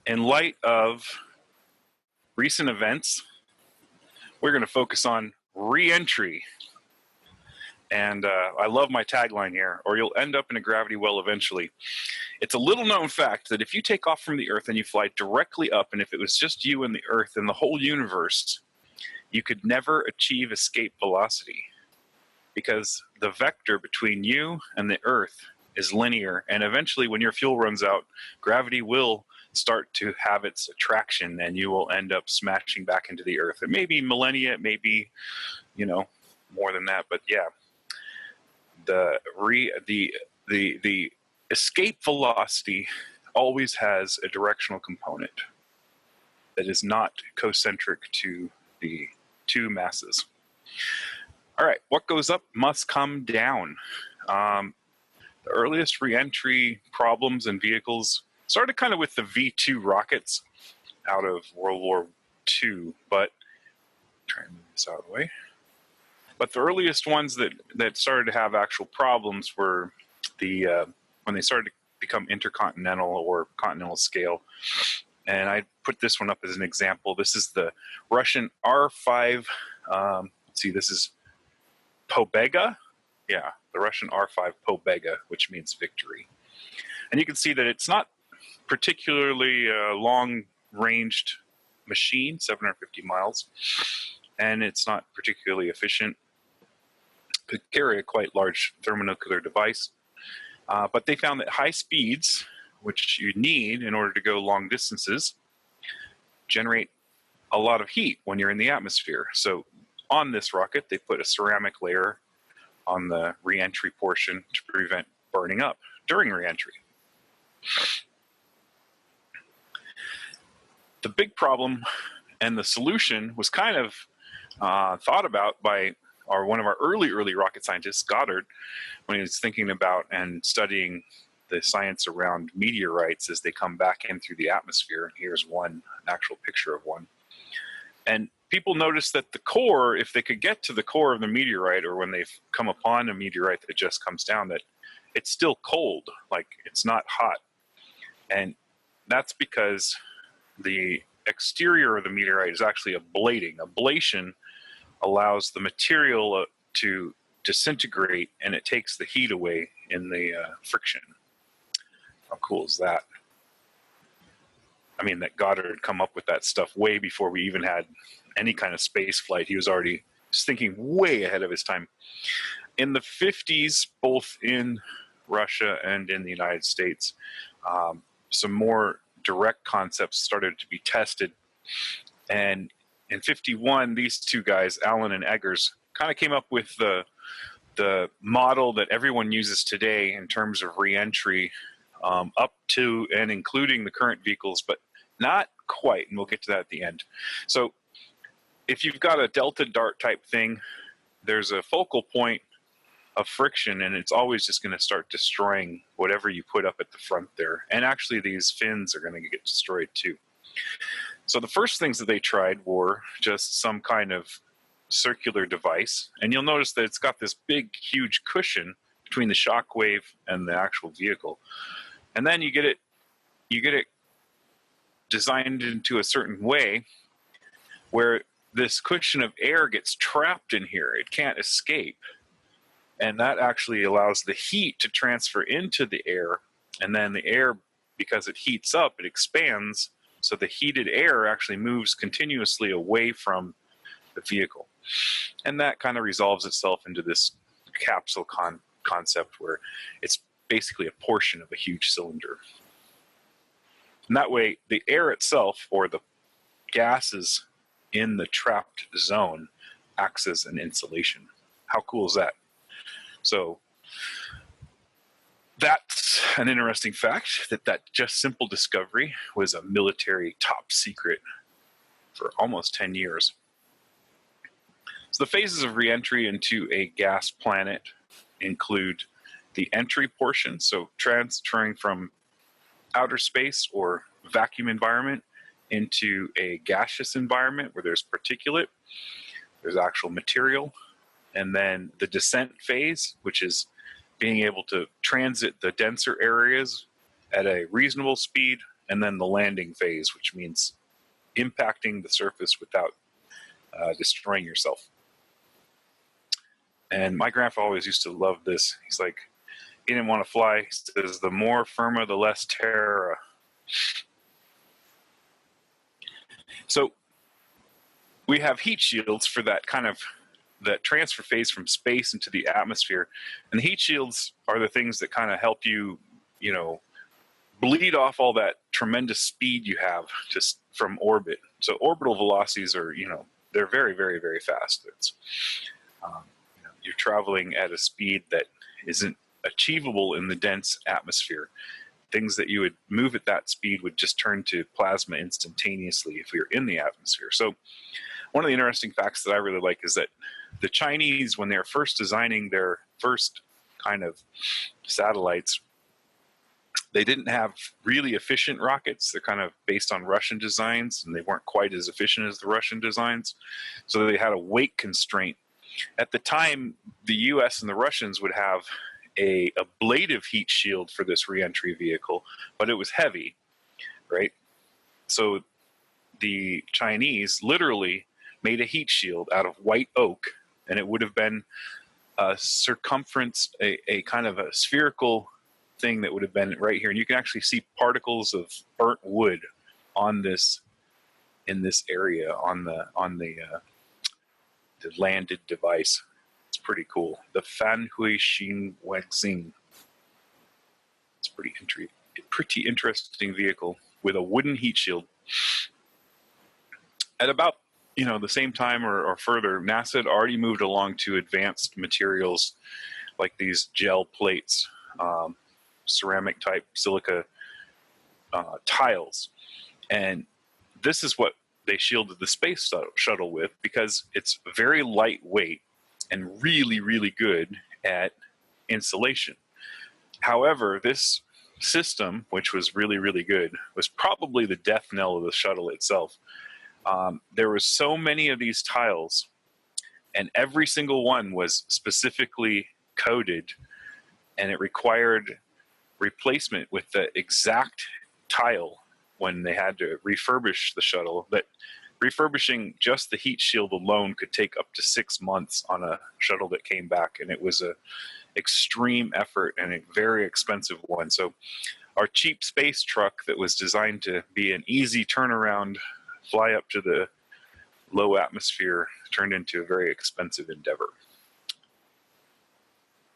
in light of recent events, we're going to focus on reentry. And I love my tagline here, or you'll end up in a gravity well eventually. It's a little known fact that if you take off from the Earth and you fly directly up, and if it was just you and the Earth and the whole universe, you could never achieve escape velocity, because the vector between you and the Earth is linear, and eventually when your fuel runs out, gravity will start to have its attraction and you will end up smashing back into the Earth. It may be millennia, it may be, you know, more than that, but yeah. The escape velocity always has a directional component that is not concentric to the two masses. All right, what goes up must come down. The earliest reentry problems in vehicles started kind of with the V-2 rockets out of World War II, but try and move this out of the way. But the earliest ones that started to have actual problems were when they started to become intercontinental or continental scale. And I put this one up as an example. This is the Russian R5. Let's see, this is Pobega. Yeah, the Russian R5 Pobega, which means victory. And you can see that it's not particularly a long-ranged machine, 750 miles, and it's not particularly efficient. Could carry a quite large thermonuclear device, but they found that high speeds, which you need in order to go long distances, generate a lot of heat when you're in the atmosphere. So on this rocket, they put a ceramic layer on the reentry portion to prevent burning up during reentry. The big problem and the solution was kind of thought about by one of our early rocket scientists, Goddard, when he was thinking about and studying the science around meteorites as they come back in through the atmosphere. Here's an actual picture of one. And people noticed that the core, if they could get to the core of the meteorite, or when they've come upon a meteorite that just comes down, that it's still cold, like it's not hot. And that's because the exterior of the meteorite is actually ablating. Ablation allows the material to disintegrate, and it takes the heat away in the friction. How cool is that? I mean, that Goddard had come up with that stuff way before we even had any kind of space flight. He was already just thinking way ahead of his time. In the 50s, both in Russia and in the United States, some more direct concepts started to be tested. And in 51, these two guys, Allen and Eggers, kind of came up with the model that everyone uses today in terms of reentry, up to and including the current vehicles, but not quite, and we'll get to that at the end. So if you've got a delta dart type thing, there's a focal point of friction, and it's always just going to start destroying whatever you put up at the front there. And actually these fins are going to get destroyed too. So the first things that they tried were just some kind of circular device, and you'll notice that it's got this big, huge cushion between the shock wave and the actual vehicle. And then you get it designed into a certain way where this cushion of air gets trapped in here. It can't escape. And that actually allows the heat to transfer into the air, and then the air, because it heats up, it expands, so the heated air actually moves continuously away from the vehicle. And that kind of resolves itself into this capsule concept where it's basically a portion of a huge cylinder. And that way, the air itself, or the gases in the trapped zone, acts as an insulation. How cool is that? So that's an interesting fact, that just simple discovery was a military top secret for almost 10 years. So the phases of reentry into a gas planet include the entry portion, so transferring from outer space or vacuum environment into a gaseous environment where there's particulate, there's actual material, and then the descent phase, which is being able to transit the denser areas at a reasonable speed and then the landing phase, which means impacting the surface without destroying yourself. And my grandpa always used to love this. He's like, he didn't want to fly. He says, the more firma, the less terra. So we have heat shields for that kind of that transfer phase from space into the atmosphere. And the heat shields are the things that kind of help you, you know, bleed off all that tremendous speed you have just from orbit. So orbital velocities are, you know, they're very, very, very fast. It's, you know, you're traveling at a speed that isn't achievable in the dense atmosphere. Things that you would move at that speed would just turn to plasma instantaneously if we were in the atmosphere. So one of the interesting facts that I really like is that the Chinese, when they were first designing their first kind of satellites, they didn't have really efficient rockets. They're kind of based on Russian designs, and they weren't quite as efficient as the Russian designs. So they had a weight constraint. At the time, the US and the Russians would have a ablative heat shield for this reentry vehicle, but it was heavy, right? So the Chinese literally made a heat shield out of white oak, and it would have been a circumference, a kind of a spherical thing that would have been right here. And you can actually see particles of burnt wood on this, in this area on the landed device. It's pretty cool. The Fanhui Xin Wexing. It's pretty interesting vehicle with a wooden heat shield. At about, you know, the same time or further, NASA had already moved along to advanced materials like these gel plates, ceramic type silica tiles. And this is what they shielded the space shuttle with, because it's very lightweight and really, really good at insulation. However, this system, which was really, really good, was probably the death knell of the shuttle itself. There were so many of these tiles, and every single one was specifically coded, and it required replacement with the exact tile when they had to refurbish the shuttle. But refurbishing just the heat shield alone could take up to 6 months on a shuttle that came back, and it was a extreme effort and a very expensive one. So our cheap space truck that was designed to be an easy turnaround, fly up to the low atmosphere, turned into a very expensive endeavor.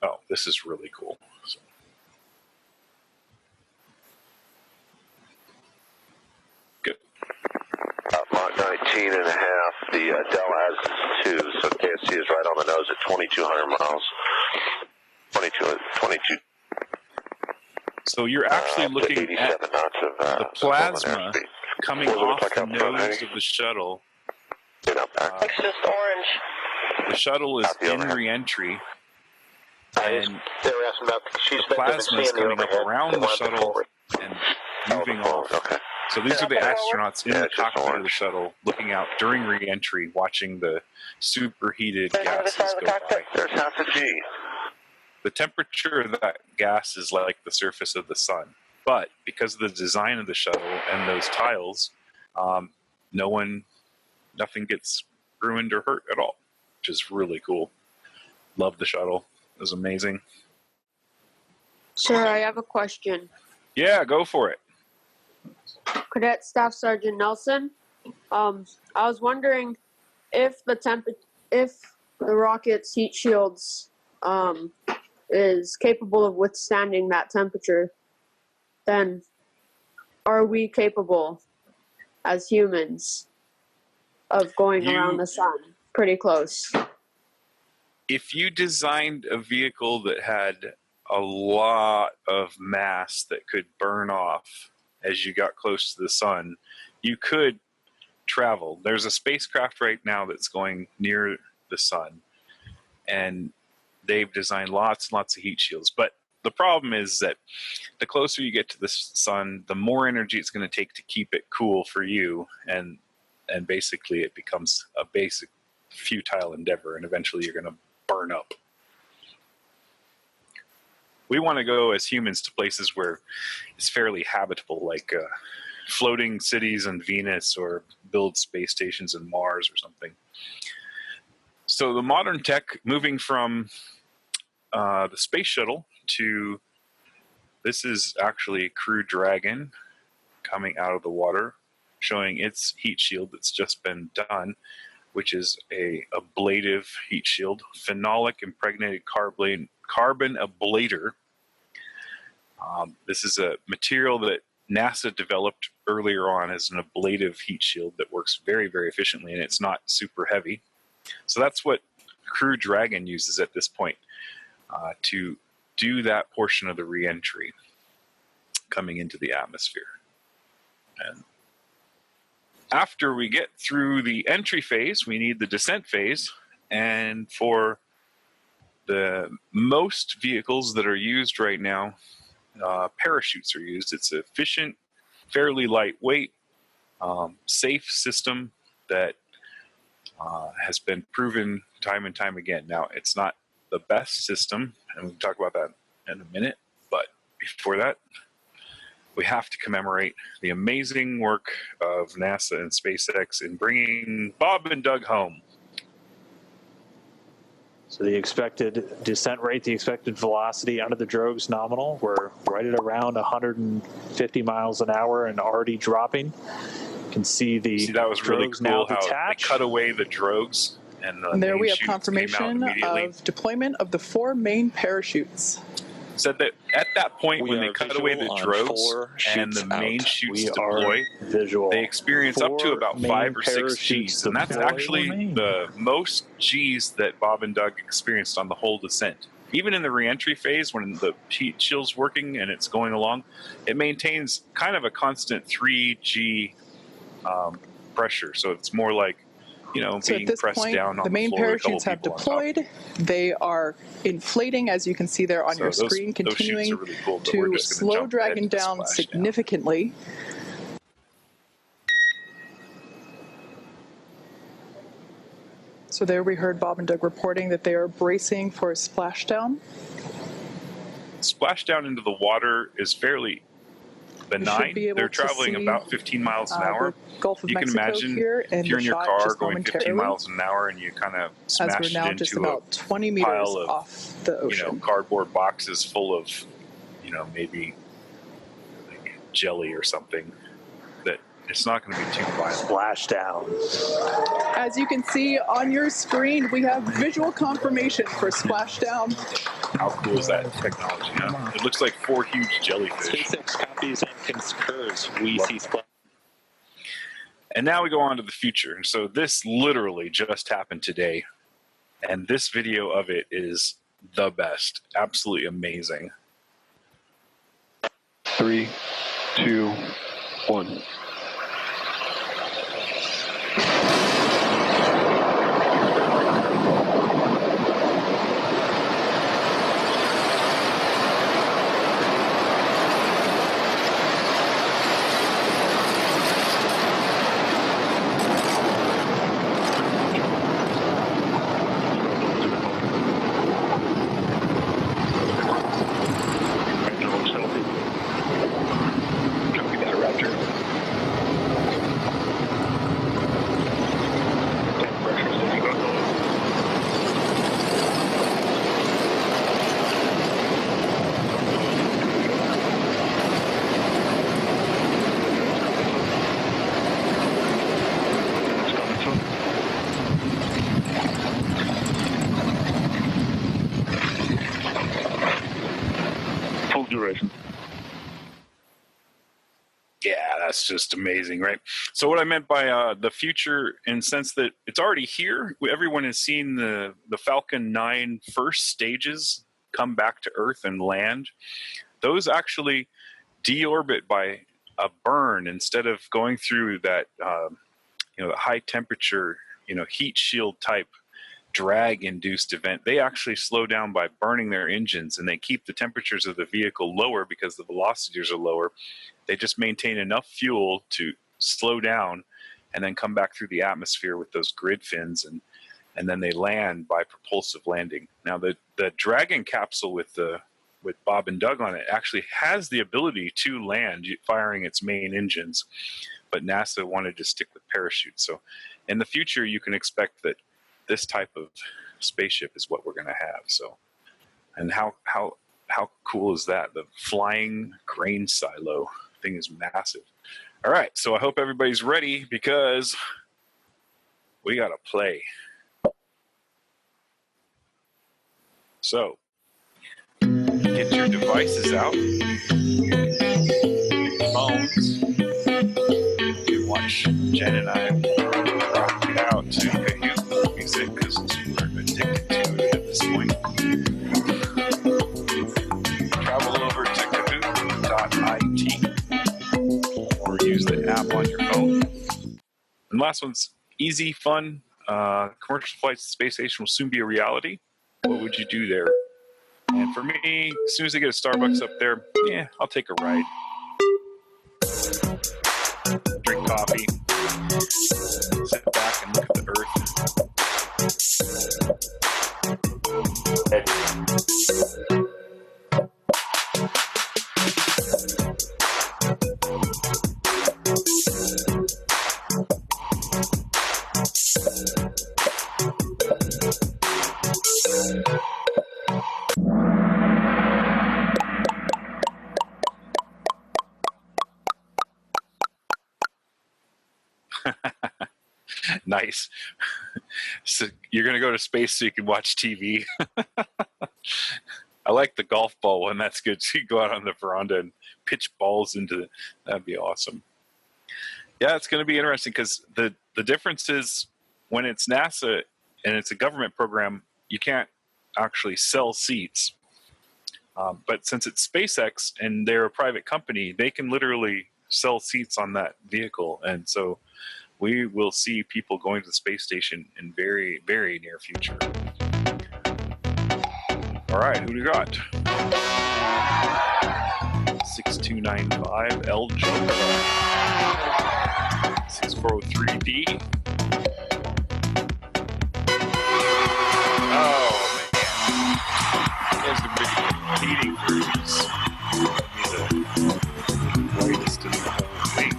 Oh, this is really cool. So. Good. Mach 19 and a half. The Dell has 2, so KSC is right on the nose at 2,200 miles. 22. So you're actually looking at the plasma coming off the nose of the shuttle. It's just orange. The shuttle is in reentry, and the plasma is coming up around the shuttle and moving off. So these are the astronauts in the cockpit of the shuttle looking out during reentry, watching the superheated gases go by. There's half a G. The temperature of that gas is like the surface of the sun. But because of the design of the shuttle and those tiles, nothing gets ruined or hurt at all, which is really cool. Love the shuttle. It was amazing. Sir, I have a question. Yeah, go for it. Cadet Staff Sergeant Nelson, I was wondering if the rocket's heat shields is capable of withstanding that temperature, then are we capable as humans of going around the sun pretty close? If you designed a vehicle that had a lot of mass that could burn off as you got close to the sun, you could travel. There's a spacecraft right now that's going near the sun, and they've designed lots and lots of heat shields. But the problem is that the closer you get to the sun, the more energy it's going to take to keep it cool for you, and basically it becomes a basic futile endeavor, and eventually you're going to burn up. we want to go as humans to places where it's fairly habitable, like floating cities on Venus, or build space stations in Mars or something. So the modern tech, moving from the space shuttle to, this is actually Crew Dragon coming out of the water, showing its heat shield that's just been done, which is a ablative heat shield, phenolic impregnated carbon ablator. This is a material that NASA developed earlier on as an ablative heat shield that works very, very efficiently, and it's not super heavy. So that's what Crew Dragon uses at this point to do that portion of the reentry coming into the atmosphere. And after we get through the entry phase, we need the descent phase. And for the most vehicles that are used right now, parachutes are used. It's efficient, fairly lightweight, safe system that has been proven time and time again. Now, it's not the best system, and we'll talk about that in a minute, but before that, we have to commemorate the amazing work of NASA and SpaceX in bringing Bob and Doug home. So the expected descent rate, the expected velocity under the drogue's nominal, we're right at around 150 miles an hour and already dropping. You can see that was really cool now how detached. They cut away the drogues. And there we have confirmation of deployment of the 4 main parachutes. Said that at that point when they cut away the drogues and the main chutes deploy, they experience up to about 5 or 6 Gs, and that's actually the most Gs that Bob and Doug experienced on the whole descent. Even in the reentry phase, when the heat shield's working and it's going along, it maintains kind of a constant 3 G pressure. So it's more like, so being at this pressed point, down on the main parachutes have deployed. They are inflating, as you can see there on your screen, continuing really cool, to slow Dragon down significantly. So there we heard Bob and Doug reporting that they are bracing for a splashdown. Splashdown into the water is fairly benign. They're traveling about 15 miles an hour. Gulf of you can Mexico imagine here, and if you're in your car going 15 miles an hour and you kind of smash as we're now it into just about 20 meters pile of, off the ocean. Cardboard boxes full of, maybe like jelly or something, that it's not going to be too violent. Splashdown. As you can see on your screen, we have visual confirmation for splashdown. How cool is that technology? Huh? It looks like 4 huge jellyfish. SpaceX copies and concurs. We see splash. And now we go on to the future. So this literally just happened today. And this video of it is the best. Absolutely amazing. 3, 2, 1. Yeah, that's just amazing, right? So what I meant by the future, in the sense that it's already here. Everyone has seen the Falcon 9 first stages come back to Earth and land. Those actually deorbit by a burn instead of going through that, the high temperature, heat shield type drag-induced event. They actually slow down by burning their engines, and they keep the temperatures of the vehicle lower because the velocities are lower. They just maintain enough fuel to slow down and then come back through the atmosphere with those grid fins, and then they land by propulsive landing. Now, the Dragon capsule with the with Bob and Doug on it actually has the ability to land firing its main engines, but NASA wanted to stick with parachutes. So in the future, you can expect that this type of spaceship is what we're going to have. So, and how cool is that? The flying grain silo thing is massive. All right, so I hope everybody's ready because we got to play. So, get your devices out, phones. You watch Jen and I rock out to Kahoot music because we're addicted to it at this point. Travel over to kahoot.it or use the app on your phone. And last one's easy, fun. Commercial flights to the space station will soon be a reality. What would you do there? And for me, as soon as I get a Starbucks up there, yeah, I'll take a ride. Drink coffee. Sit back and look at the Nice. So you're going to go to space so you can watch TV. I like the golf ball one. That's good. So you go out on the veranda and pitch balls into it. That'd be awesome. Yeah, it's going to be interesting because the difference is when it's NASA and it's a government program, you can't actually sell seats. But since it's SpaceX and they're a private company, they can literally sell seats on that vehicle. And so we will see people going to the space station in very, very near future. All right, who do you got? 6295 L Joker. 6403D. Oh, man. You guys have been competing for these. The greatest in the whole thing.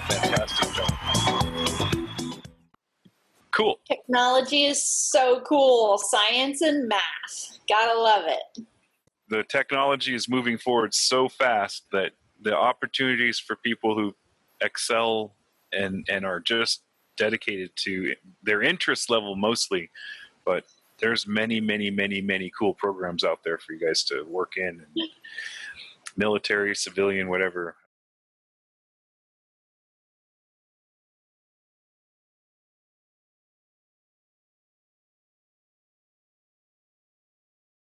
Fantastic job. Cool. Technology is so cool. Science and math. Gotta love it. The technology is moving forward so fast that the opportunities for people who excel and are just dedicated to their interest level mostly, but there's many cool programs out there for you guys to work in. Military, civilian, whatever.